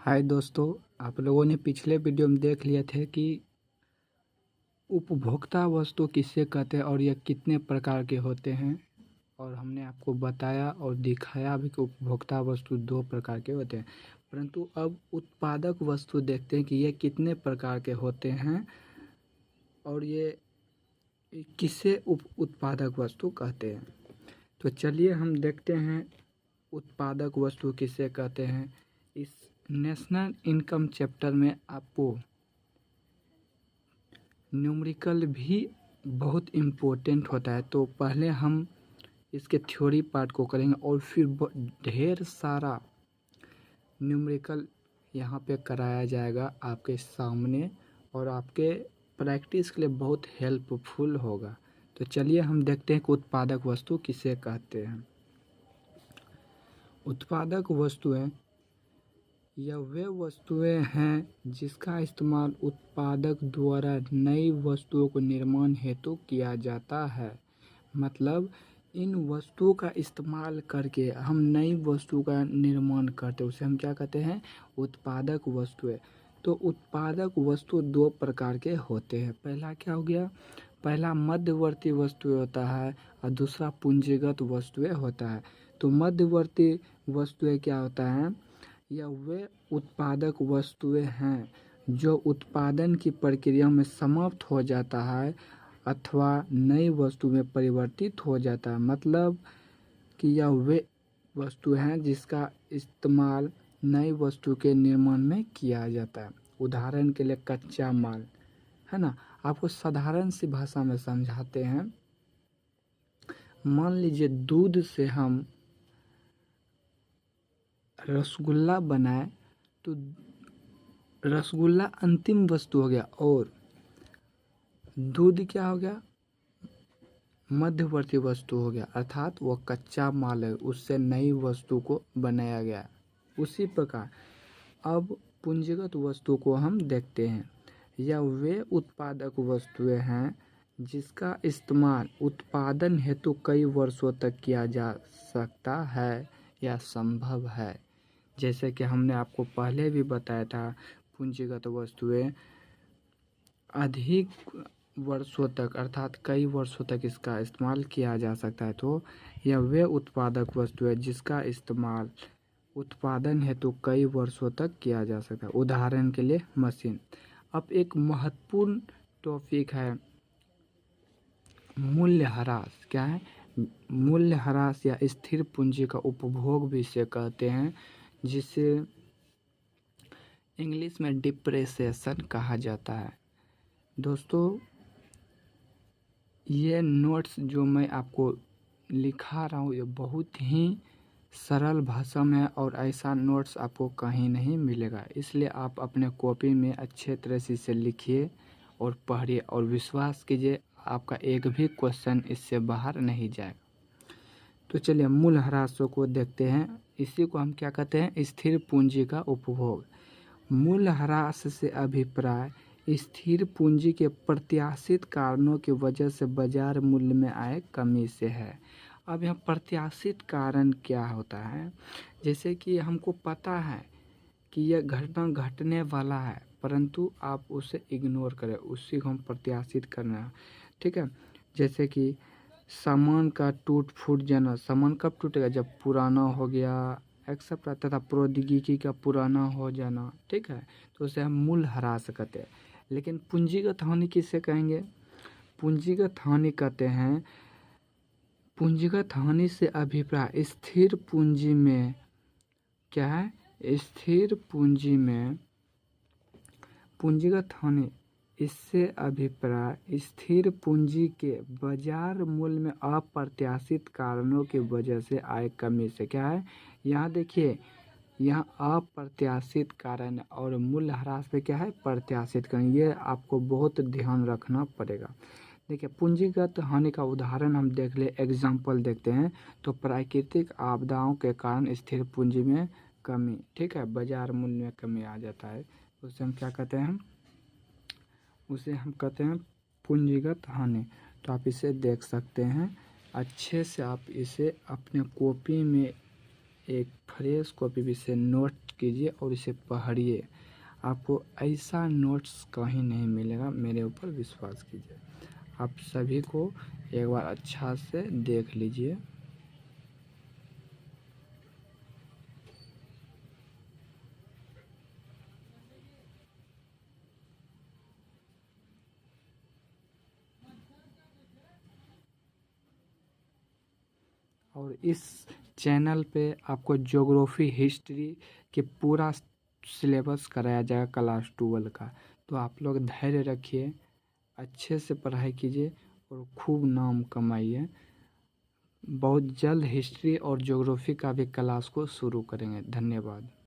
हाय दोस्तों, आप लोगों ने पिछले वीडियो में देख लिए थे कि उपभोक्ता वस्तु किसे कहते हैं और यह कितने प्रकार के होते हैं। और हमने आपको बताया और दिखाया भी कि उपभोक्ता वस्तु दो प्रकार के होते हैं। परंतु अब उत्पादक वस्तु देखते हैं कि ये कितने प्रकार के होते हैं और ये किसे उत्पादक वस्तु कहते हैं। तो चलिए हम देखते हैं उत्पादक वस्तु किसे कहते हैं। इस नेशनल इनकम चैप्टर में आपको न्यूमेरिकल भी बहुत इम्पोर्टेंट होता है। तो पहले हम इसके थ्योरी पार्ट को करेंगे और फिर ढेर सारा न्यूमेरिकल यहाँ पे कराया जाएगा आपके सामने और आपके प्रैक्टिस के लिए बहुत हेल्पफुल होगा। तो चलिए हम देखते हैं कि उत्पादक वस्तु किसे कहते हैं। उत्पादक वस्तुएं यह वे वस्तुएं हैं जिसका इस्तेमाल उत्पादक द्वारा नई वस्तुओं को निर्माण हेतु किया जाता है। मतलब इन वस्तुओं का इस्तेमाल करके हम नई वस्तु का निर्माण करते हैं, उसे हम क्या कहते हैं, उत्पादक वस्तुएं। तो उत्पादक वस्तु दो प्रकार के होते हैं। पहला क्या हो गया, पहला मध्यवर्ती वस्तुएं होता है और दूसरा पूंजीगत वस्तुएं होता है। तो मध्यवर्ती वस्तुएं क्या होता है, यह वे उत्पादक वस्तुएं हैं जो उत्पादन की प्रक्रिया में समाप्त हो जाता है अथवा नई वस्तु में परिवर्तित हो जाता है। मतलब कि यह वे वस्तु हैं जिसका इस्तेमाल नई वस्तु के निर्माण में किया जाता है। उदाहरण के लिए कच्चा माल है ना। आपको साधारण सी भाषा में समझाते हैं। मान लीजिए दूध से हम रसगुल्ला बनाए तो रसगुल्ला अंतिम वस्तु हो गया और दूध क्या हो गया, मध्यवर्ती वस्तु हो गया, अर्थात वो कच्चा माल है, उससे नई वस्तु को बनाया गया। उसी प्रकार अब पूंजीगत वस्तु को हम देखते हैं। यह वे उत्पादक वस्तुएं हैं जिसका इस्तेमाल उत्पादन हेतु कई वर्षों तक किया जा सकता है या संभव है। जैसे कि हमने आपको पहले भी बताया था, पूंजीगत वस्तुएं अधिक वर्षों तक अर्थात कई वर्षों तक इसका इस्तेमाल किया जा सकता है। तो यह वे उत्पादक वस्तु है जिसका इस्तेमाल उत्पादन हेतु कई वर्षों तक किया जा सकता है। उदाहरण के लिए मशीन। अब एक महत्वपूर्ण टॉपिक है मूल्यह्रास। क्या है, मूल्यह्रास या स्थिर पूंजी का उपभोग भी इसे कहते हैं, जिसे इंग्लिश में डिप्रेसिएशन कहा जाता है। दोस्तों ये नोट्स जो मैं आपको लिखा रहा हूँ ये बहुत ही सरल भाषा में है और ऐसा नोट्स आपको कहीं नहीं मिलेगा। इसलिए आप अपने कॉपी में अच्छे तरह से इसे लिखिए और पढ़िए और विश्वास कीजिए आपका एक भी क्वेश्चन इससे बाहर नहीं जाएगा। तो चलिए मूल्यह्रासों को देखते हैं। इसी को हम क्या कहते हैं, स्थिर पूंजी का उपभोग। मूल्यह्रास से अभिप्राय स्थिर पूंजी के प्रत्याशित कारणों की वजह से बाजार मूल्य में आए कमी से है। अब यहाँ प्रत्याशित कारण क्या होता है, जैसे कि हमको पता है कि यह घटना घटने वाला है परंतु आप उसे इग्नोर करें, उसी को हम प्रत्याशित करना है। ठीक है, जैसे कि सामान का टूट फूट जाना। सामान कब टूटेगा, जब पुराना हो गया एक्सेप्ट तथा प्रौद्योगिकी का पुराना हो जाना। ठीक है, तो उसे हम मूल्यह्रास कहते हैं। लेकिन पूंजीगत हानि किसे कहेंगे, पूंजीगत हानि कहते हैं, पूंजीगत हानि से अभिप्राय स्थिर पूंजी में क्या है, स्थिर पूंजी में पूंजीगत हानि, इससे अभिप्राय स्थिर पूंजी के बाजार मूल्य में अप्रत्याशित कारणों की वजह से आय कमी से। क्या है, यहाँ देखिए, यहाँ अप्रत्याशित कारण और मूल्यह्रास पे क्या है, प्रत्याशित कारण। ये आपको बहुत ध्यान रखना पड़ेगा। देखिए पूंजीगत हानि का उदाहरण हम देख ले, एग्जाम्पल देखते हैं। तो प्राकृतिक आपदाओं के कारण स्थिर पूंजी में कमी, ठीक है, बाजार मूल्य में कमी आ जाता है, उसे हम क्या कहते हैं, उसे हम कहते हैं पूंजीगत हानि। तो आप इसे देख सकते हैं अच्छे से, आप इसे अपने कॉपी में एक फ्रेश कॉपी भी से नोट कीजिए और इसे पढ़िए। आपको ऐसा नोट्स कहीं नहीं मिलेगा, मेरे ऊपर विश्वास कीजिए। आप सभी को एक बार अच्छा से देख लीजिए। और इस चैनल पे आपको ज्योग्राफी हिस्ट्री के पूरा सिलेबस कराया जाएगा क्लास 12 का। तो आप लोग धैर्य रखिए, अच्छे से पढ़ाई कीजिए और खूब नाम कमाइए। बहुत जल्द हिस्ट्री और ज्योग्राफी का भी क्लास को शुरू करेंगे। धन्यवाद।